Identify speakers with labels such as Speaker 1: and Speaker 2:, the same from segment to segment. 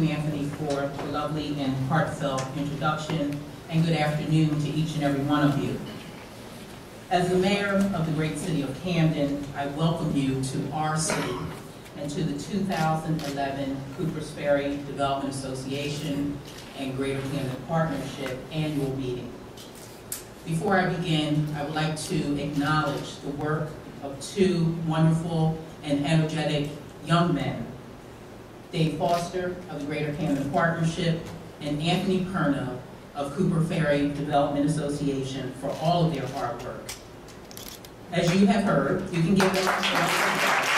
Speaker 1: you, Anthony, for the lovely and heartfelt introduction, and good afternoon to each and every one of you. As the mayor of the great city of Camden, I welcome you to our city and to the 2011 Coopers Ferry Development Association and Greater Camden Partnership annual meeting. Before I begin, I would like to acknowledge the work of two wonderful and energetic young men, Dave Foster of the Greater Camden Partnership and Anthony Perna of Cooper Ferry Development Association, for all of their hard work. As you have heard, you can give them a round of applause.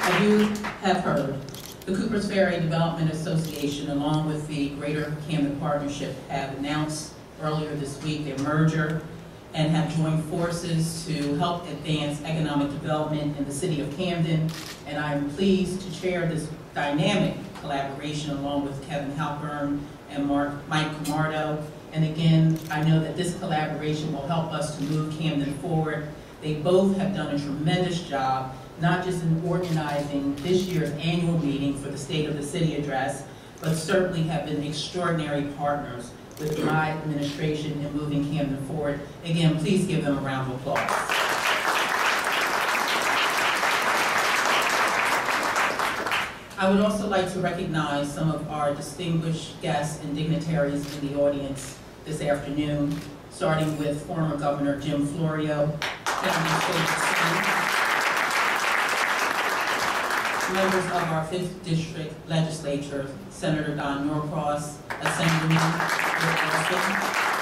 Speaker 1: As you have heard, the Coopers Ferry Development Association, along with the Greater Camden Partnership, have announced earlier this week their merger and have joined forces to help advance economic development in the city of Camden. And I'm pleased to chair this dynamic collaboration along with Kevin Halpern and Mike Camardo. And again, I know that this collaboration will help us to move Camden forward. They both have done a tremendous job, not just in organizing this year's annual meeting for the State of the City address, but certainly have been extraordinary partners with my administration in moving Camden forward. Again, please give them a round of applause. I would also like to recognize some of our distinguished guests and dignitaries in the audience this afternoon, starting with former Governor Jim Florio, members of our 5th District Legislature, Senator Don Norcross, Assemblyman Rick Wilson,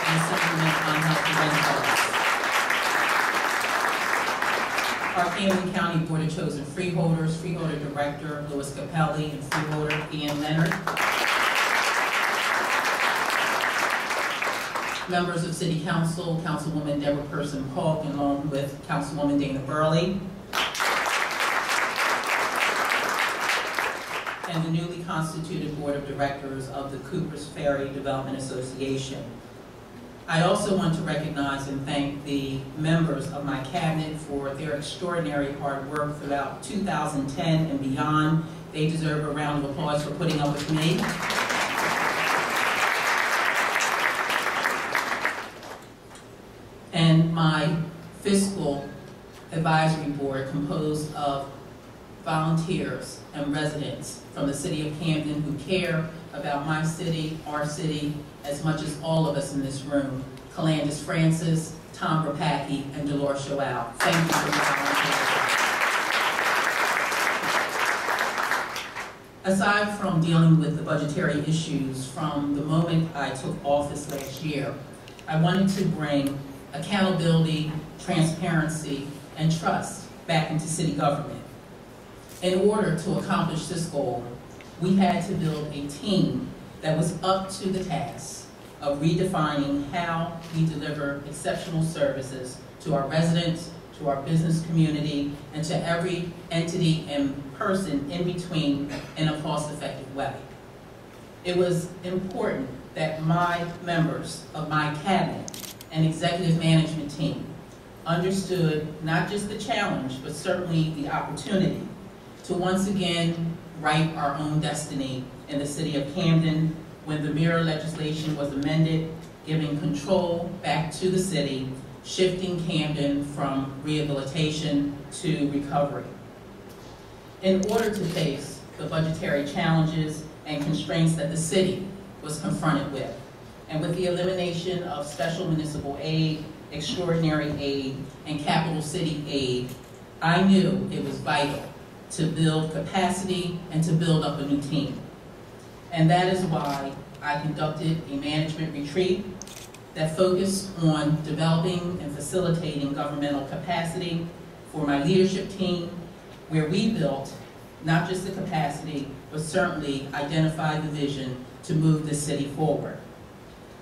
Speaker 1: and Assemblyman Angel Renzo. Our Camden County Board of Chosen Freeholders, Freeholder Director Louis Capelli, and Freeholder Ian Leonard. Members of City Council, Councilwoman Deborah Person-Polk, along with Councilwoman Dana Burley. And the newly constituted Board of Directors of the Coopers Ferry Development Association. I also want to recognize and thank the members of my cabinet for their extraordinary hard work throughout 2010 and beyond. They deserve a round of applause for putting up with me. And my fiscal advisory board, composed of volunteers and residents from the city of Camden who care about my city, our city, as much as all of us in this room. Calandis Francis, Tom Rapacki, and Dolores Joao. Thank you for your volunteers. Aside from dealing with the budgetary issues from the moment I took office last year, I wanted to bring accountability, transparency, and trust back into city government. In order to accomplish this goal, we had to build a team that was up to the task of redefining how we deliver exceptional services to our residents, to our business community, and to every entity and person in between in a cost-effective way. It was important that my members of my cabinet and executive management team understood not just the challenge, but certainly the opportunity to once again write our own destiny in the city of Camden when the mirror legislation was amended, giving control back to the city, shifting Camden from rehabilitation to recovery. In order to face the budgetary challenges and constraints that the city was confronted with, and with the elimination of special municipal aid, extraordinary aid, and capital city aid, I knew it was vital to build capacity and to build up a new team. And that is why I conducted a management retreat that focused on developing and facilitating governmental capacity for my leadership team, where we built not just the capacity, but certainly identified the vision to move this city forward.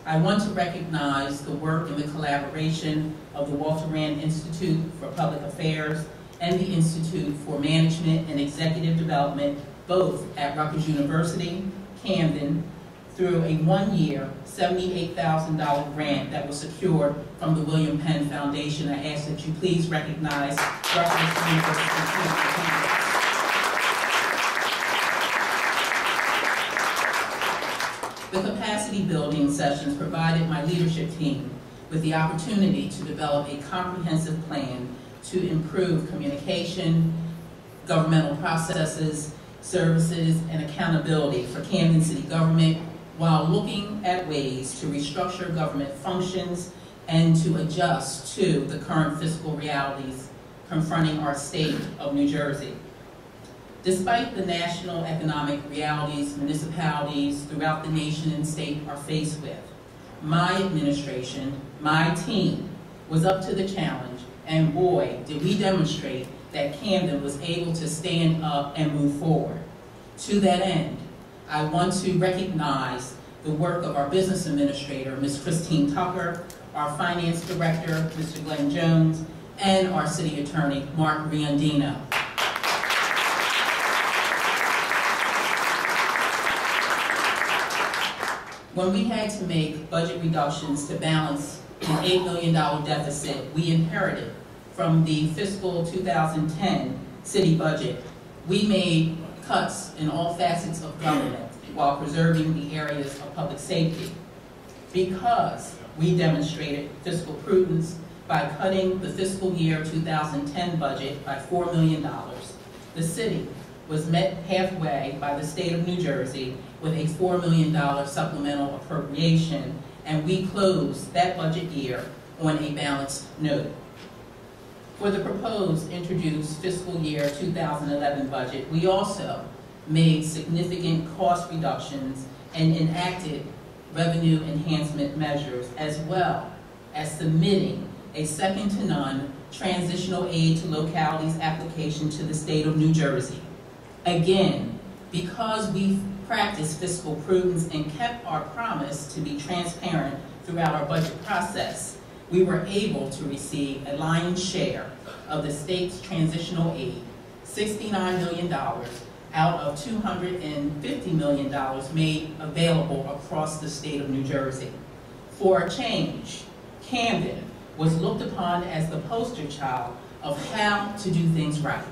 Speaker 1: I want to recognize the work and the collaboration of the Walter Rand Institute for Public Affairs and the Institute for Management and Executive Development, both at Rutgers University, Camden, through a one-year, $78,000 grant that was secured from the William Penn Foundation. I ask that you please recognize Rutgers University. capacity building sessions provided my leadership team with the opportunity to develop a comprehensive plan to improve communication, governmental processes, services, and accountability for Camden City government while looking at ways to restructure government functions and to adjust to the current fiscal realities confronting our state of New Jersey. Despite the national economic realities municipalities throughout the nation and state are faced with, my administration, my team, was up to the challenge, and boy, did we demonstrate that Camden was able to stand up and move forward. To that end, I want to recognize the work of our business administrator, Ms. Christine Tucker, our finance director, Mr. Glenn Jones, and our city attorney, Mark Riondino. When we had to make budget reductions to balance an $8 million deficit we inherited from the fiscal 2010 city budget, we made cuts in all facets of government while preserving the areas of public safety. Because we demonstrated fiscal prudence by cutting the fiscal year 2010 budget by $4 million, the city was met halfway by the state of New Jersey with a $4 million supplemental appropriation, and we closed that budget year on a balanced note. For the proposed introduced fiscal year 2011 budget, we also made significant cost reductions and enacted revenue enhancement measures, as well as submitting a second-to-none transitional aid to localities application to the state of New Jersey. Again, because we practiced fiscal prudence and kept our promise to be transparent throughout our budget process, we were able to receive a lion's share of the state's transitional aid, $69 million out of $250 million made available across the state of New Jersey. For a change, Camden was looked upon as the poster child of how to do things right.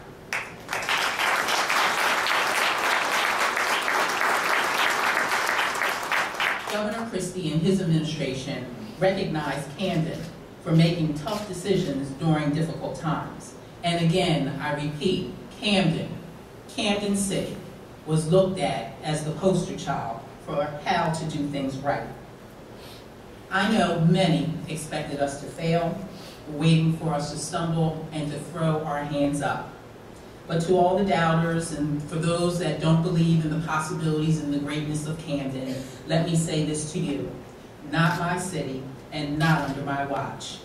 Speaker 1: Governor Christie and his administration recognized Camden for making tough decisions during difficult times. And again, I repeat, Camden City was looked at as the poster child for how to do things right. I know many expected us to fail, waiting for us to stumble and to throw our hands up. But to all the doubters and for those that don't believe in the possibilities and the greatness of Camden, let me say this to you: not my city and not under my watch.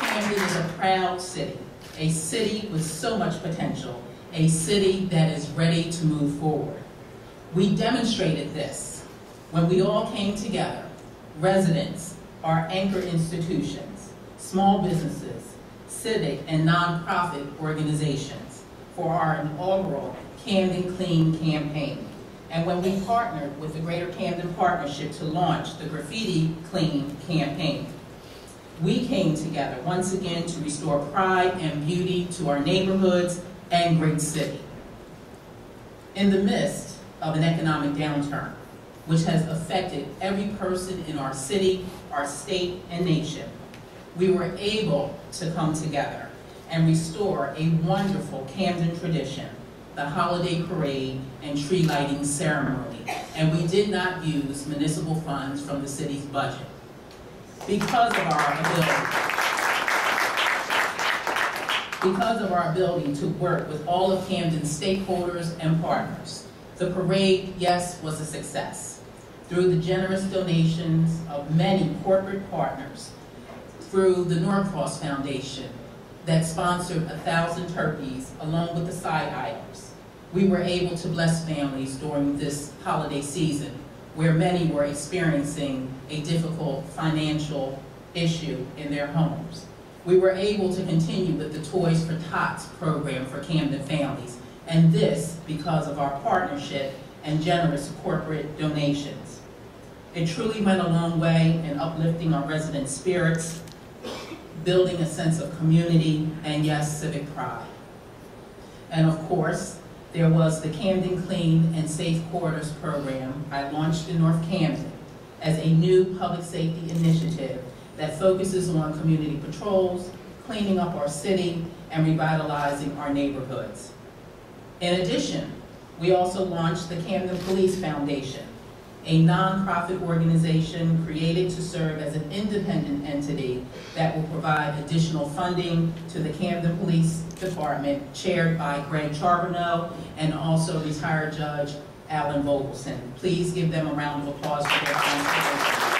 Speaker 1: Camden is a proud city, a city with so much potential, a city that is ready to move forward. We demonstrated this when we all came together, residents, our anchor institutions, small businesses, civic and nonprofit organizations, for our inaugural Camden Clean campaign. And when we partnered with the Greater Camden Partnership to launch the Graffiti Clean campaign, we came together once again to restore pride and beauty to our neighborhoods and great city. In the midst of an economic downturn, which has affected every person in our city, our state, and nation, we were able to come together and restore a wonderful Camden tradition, the holiday parade and tree lighting ceremony, and we did not use municipal funds from the city's budget. Because of our ability to work with all of Camden's stakeholders and partners, the parade, yes, was a success. Through the generous donations of many corporate partners, through the Norcross Foundation that sponsored 1,000 turkeys along with the side items, we were able to bless families during this holiday season where many were experiencing a difficult financial issue in their homes. We were able to continue with the Toys for Tots program for Camden families, and this because of our partnership and generous corporate donations. It truly went a long way in uplifting our resident spirits, building a sense of community, and yes, civic pride. And of course, There was the Camden Clean and Safe Quarters program I launched in North Camden as a new public safety initiative that focuses on community patrols, cleaning up our city, and revitalizing our neighborhoods. In addition, we also launched the Camden Police Foundation, a nonprofit organization created to serve as an independent entity that will provide additional funding to the Camden Police Department, chaired by Greg Charbonneau and also retired Judge Alan Vogelson. Please give them a round of applause for their contribution.